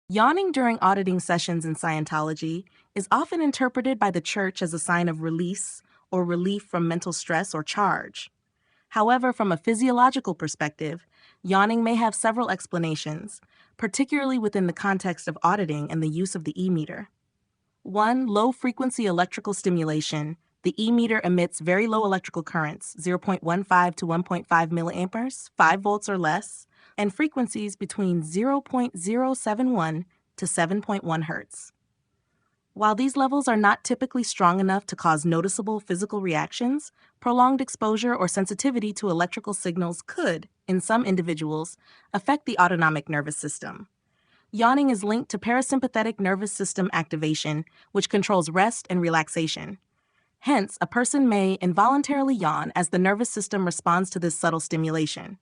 Yawning during auditing sessions in Scientology is often interpreted by the church as a sign of release or relief from mental stress or charge. However, from a physiological perspective, yawning may have several explanations, particularly within the context of auditing and the use of the e-meter. 1. Low-frequency electrical stimulation. The e-meter emits very low electrical currents, 0.15 to 1.5 milliamperes, 5 volts or less, and frequencies between 0.071 to 7.1 hertz. While these levels are not typically strong enough to cause noticeable physical reactions, prolonged exposure or sensitivity to electrical signals could, in some individuals, affect the autonomic nervous system. Yawning is linked to parasympathetic nervous system activation, which controls rest and relaxation. Hence, a person may involuntarily yawn as the nervous system responds to this subtle stimulation.